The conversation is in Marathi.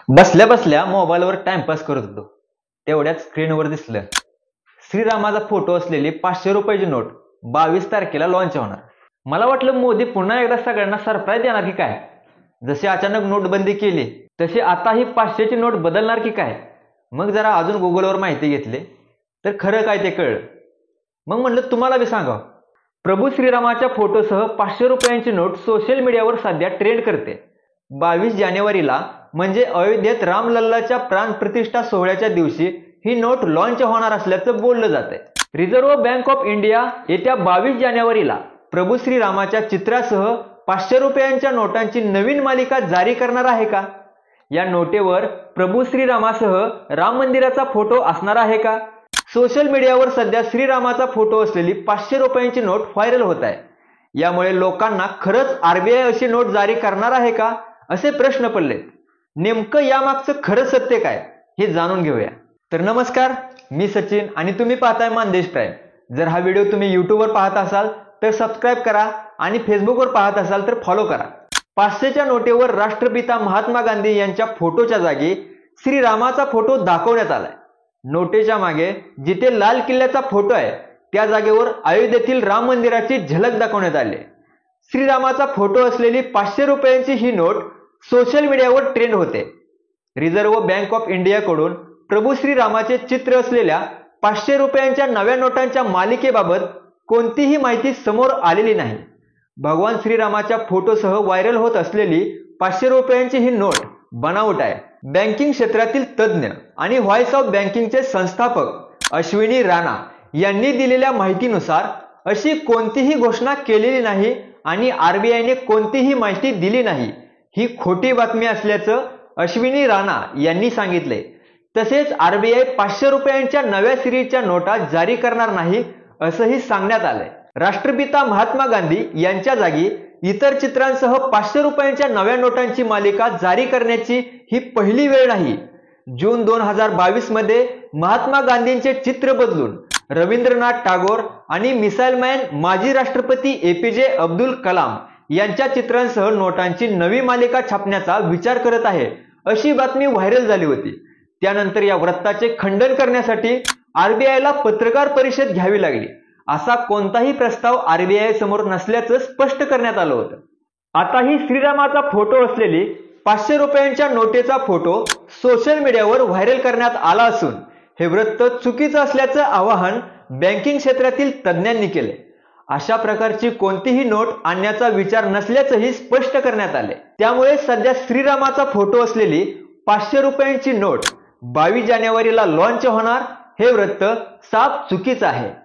बसल्या बसल्या मोबाईलवर टाइमपास करत होतो, तेवढ्यात स्क्रीनवर दिसलं श्रीरामाचा फोटो असलेली 500 रुपयाची नोट 22 तारखेला लॉन्च होणार. मला वाटलं मोदी पुन्हा एकदा सगळ्यांना सरप्राईज देणार की काय. जशी अचानक नोटबंदी केली तशी आता ही 500ची नोट बदलणार की काय. मग जरा अजून गुगलवर माहिती घेतली तर खरं काय ते कळलं. मग म्हणलं तुम्हाला बी सांगा. प्रभू श्रीरामाच्या फोटोसह 500 रुपयांची नोट सोशल मीडियावर सध्या ट्रेंड करते. 22 जानेवारीला म्हणजे अयोध्येत रामलल्लाच्या प्राणप्रतिष्ठा सोहळ्याच्या दिवशी ही नोट लॉन्च होणार असल्याचं बोललं जात आहे. रिझर्व्ह बँक ऑफ इंडिया येत्या 22 जानेवारीला प्रभू श्रीरामाच्या चित्रासह 500 रुपयांच्या नोटांची नवीन मालिका जारी करणार आहे का? या नोटेवर प्रभू श्रीरामासह राम मंदिराचा फोटो असणार आहे का? सोशल मीडियावर सध्या श्रीरामाचा फोटो असलेली 500 रुपयांची नोट व्हायरल होत आहे. यामुळे लोकांना खरंच आरबीआय अशी नोट जारी करणार आहे का असे प्रश्न पडलेत. नेमकं यामागचं खरं सत्य काय हे जाणून घेऊया. तर नमस्कार, मी सचिन आणि तुम्ही पाहताय मानदेश प्राईम. जर हा व्हिडिओ तुम्ही यूट्यूबवर पाहत असाल तर सबस्क्राईब करा आणि फेसबुकवर पाहत असाल तर फॉलो करा. 500च्या नोटेवर राष्ट्रपिता महात्मा गांधी यांच्या फोटोच्या जागी श्रीरामाचा फोटो दाखवण्यात आलाय. नोटेच्या मागे जिथे लाल किल्ल्याचा फोटो आहे त्या जागेवर अयोध्येतील राम मंदिराची झलक दाखवण्यात आली. श्रीरामाचा फोटो असलेली 500 रुपयांची ही नोट सोशल मीडियावर ट्रेंड होते. रिझर्व्ह बँक ऑफ इंडियाकडून प्रभू श्रीरामाचे चित्र असलेल्या 500 रुपयांच्या नव्या नोटांच्या मालिकेबाबत कोणतीही माहिती समोर आलेली नाही. भगवान श्रीरामाच्या फोटोसह व्हायरल होत असलेली 500 रुपयांची ही नोट बनावट आहे. बँकिंग क्षेत्रातील तज्ज्ञ आणि व्हॉइस ऑफ बँकिंगचे संस्थापक अश्विनी राणा यांनी दिलेल्या माहितीनुसार अशी कोणतीही घोषणा केलेली नाही आणि आरबीआयने कोणतीही माहिती दिली नाही. ही खोटी बातमी असल्याचं अश्विनी राणा यांनी सांगितले. तसेच आरबीआय 500 रुपयांच्या नव्या सिरीजच्या नोटा जारी करणार नाही असंही सांगण्यात आलंय. राष्ट्रपिता महात्मा गांधी यांच्या जागी इतर चित्रांसह 500 रुपयांच्या नव्या नोटांची मालिका जारी करण्याची ही पहिली वेळ नाही. जून 2022 मध्ये महात्मा गांधींचे चित्र बदलून रवींद्रनाथ टागोर आणि मिसाईल मॅन माजी राष्ट्रपती एपीजे अब्दुल कलाम यांच्या चित्रांसह नोटांची नवी मालिका छापण्याचा विचार करत आहे अशी बातमी व्हायरल झाली होती. त्यानंतर या वृत्ताचे खंडन करण्यासाठी आरबीआयला पत्रकार परिषद घ्यावी लागली. असा कोणताही प्रस्ताव आरबीआय समोर नसल्याचं स्पष्ट करण्यात आलं होतं. आता ही श्रीरामाचा फोटो असलेली 500 रुपयांच्या नोटेचा फोटो सोशल मीडियावर व्हायरल करण्यात आला असून हे वृत्त चुकीचं असल्याचं आवाहन बँकिंग क्षेत्रातील तज्ज्ञांनी केले. अशा प्रकारची कोणतीही नोट आणण्याचा विचार नसल्याचंही स्पष्ट करण्यात आले. त्यामुळे सध्या श्रीरामाचा फोटो असलेली 500 रुपयांची नोट 22 जानेवारीला लॉन्च होणार हे वृत्त साफ चुकीचं आहे.